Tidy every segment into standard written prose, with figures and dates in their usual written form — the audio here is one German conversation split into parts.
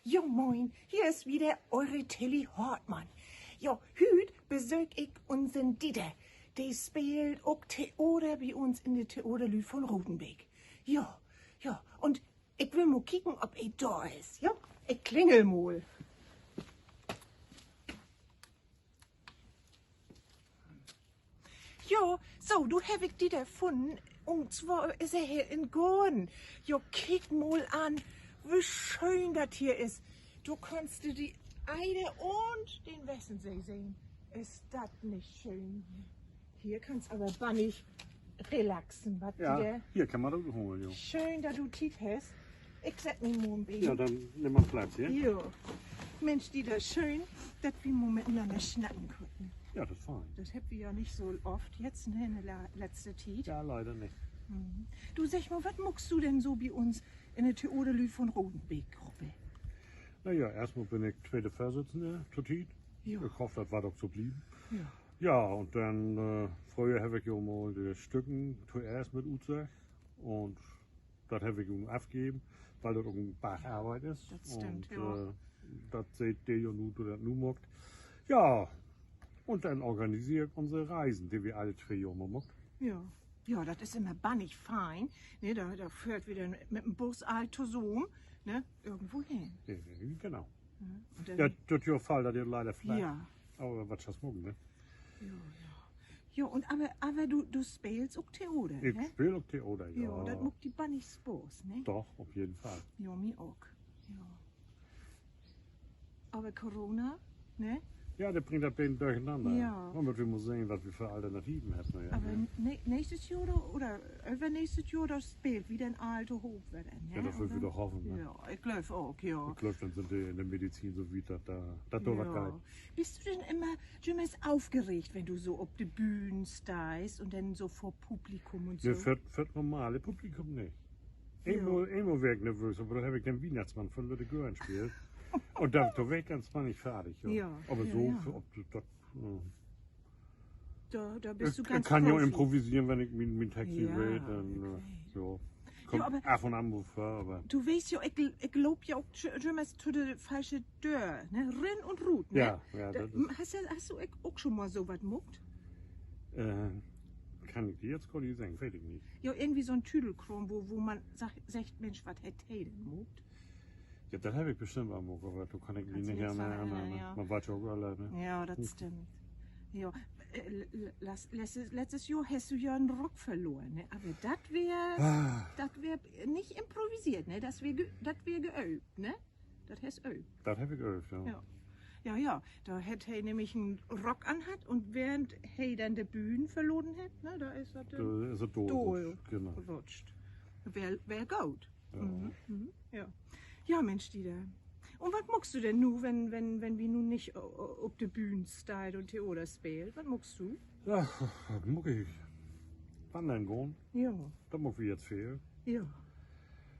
Jo, moin, hier ist wieder eure Tilly Hartmann. Jo, hüt besög ich unseren Dieter. Der spielt auch Theater bei uns in der Theaterlü von Rodenbeek. Ja, und ich will mal kicken, ob er da ist. Ja, ich klingel mal. Jo, so, du hab ich Dieter gefunden. Und zwar ist er hier in Gordon. Jo, kick mal an, wie schön das hier ist. Du kannst dir die Eider und den Wessensee sehen. Ist das nicht schön? Hier kannst aber bannig relaxen, was Ja, Dieter? hier kann man das holen, ja. Schön, dass du Tiet hast. Ich set mich mal ein bisschen. Ja, dann nimm mal Platz, ja? Jo. Mensch, Dieter, schön, dass wir mal miteinander schnacken konnten. Ja, das ist fein. Das haben wir ja nicht so oft jetzt, ne, in der letzten Zeit. Ja, leider nicht. Mhm. Du, sag mal, was muckst du denn so bei uns in der Theoderlü von Rodenbeek-Gruppe? Naja, erstmal bin ich zweite Vorsitzende zur Tiet. Ja. Ich hoffe, das war doch so blieben. Ja. Ja, und dann früher habe ich ja mal die Stücken zuerst mit Uzach. Und das habe ich ihm abgegeben, weil das auch ein Bacharbeit ist. Das stimmt, und, ja. Das seht ihr ja nu, du das nu mockt. Ja, und dann organisiert unsere Reisen, die wir alle 2 Jahre mockt. Ja. Ja, das ist immer bannig fein. Ne, da fährt wieder mit dem Bus alt zusammen, ne, irgendwo hin. Ja, genau. Und dann, Ja, das ist Fall, das ist leider flach. ja. Aber was das morgen, ne? Ja, und aber du spielst auch Theater, Ich ne? spiele auch Theater, ja. Ja, das muckt die bannig Spaß, ne? Doch, auf jeden Fall. Ja, mir auch. Ja. Aber Corona, ne? Ja, der bringt das Bild durcheinander. Ja. Und wir müssen sehen, was wir für Alternativen hätten. Ja, Aber ja. nächstes Jahr oder übernächstes Jahr das spielt wieder ein alter Hof werden. Ja, das will wir doch hoffen. Ne? Ja, ich glaube auch, ja. Ich glaube, dann sind die in der Medizin so wie das da was geht. Bist du denn immer aufgeregt, wenn du so auf die Bühne stehst und dann so vor Publikum und so? Ne, für das normale Publikum nicht. Irgendwo wäre ich nervös, aber da habe ich den Weihnachtsmann von Lütte Gören gespielt. Und da wäre ich ganz mal nicht fertig. Ja. Ja, Aber ja, so, ja. ob das. Da bist du Ich ganz kann ja Profi. improvisieren, wenn ich mein Text Ja, will. Dann, okay. ja. Kommt aber- ab und an vor, aber. Du weißt ja, ich glaub ja auch schon zu der falschen Tür, ne? Rin und Rut, ne? Ja, das ist. Hast du auch schon mal so was muckt? Kann ich dir jetzt gar nicht sagen, weiß ich nicht. Ja, irgendwie so ein Tüdelkram, wo man sagt, Mensch, was hätte er denn muckt? Ja, das habe ich bestimmt am Mock, aber du kann ich mich Kannst du nicht nicht mehr sagen, erinnern. ja. Man war ja auch alleine. Ja, das stimmt. Ja, letztes Jahr hast du ja einen Rock verloren, ne? Aber das wär nicht improvisiert, ne? Das wär geübt, ne? Das hast du geübt. Das habe ich geübt, ja. Ja. Da hätte er nämlich einen Rock anhat und während er dann die Bühne verloren hat, ne? Da ist er Da ist er Dohl Genau. gerutscht. Wär gut. Ja. Ja. Ja, Mensch, Dieter. Und was muckst du denn nu, wenn wir nun nicht auf der Bühne stehen und Theater spielen? Was muckst du? Ja, was muck ich? Wandern gehen. Ja, Das muck ich jetzt viel. ja.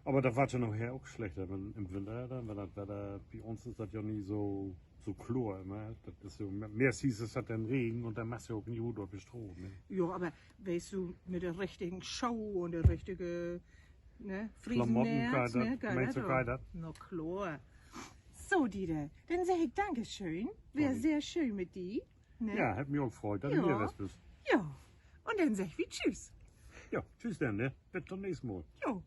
Aber da war ja nachher auch schlechter im Winter, dann, weil das Wetter, bei uns ist das ja nie so klar immer. Das ist so, mehr hieß es hat dann Regen und dann machst du auch nie gut auf die Stroh. Ne? Ja, aber weißt du, mit der richtigen Show und der richtigen, ne, Friesennerz, ne, meinst du geil das? Na klar. So, Dieter, dann sag ich Dankeschön. Wär sehr schön mit dir. Ne? Ja, hat mich auch gefreut, dass Ja. du hier was bist. Ja. Und dann sag ich wie Tschüss. Ja, tschüss dann, ne? Bis zum nächsten Mal. Jo.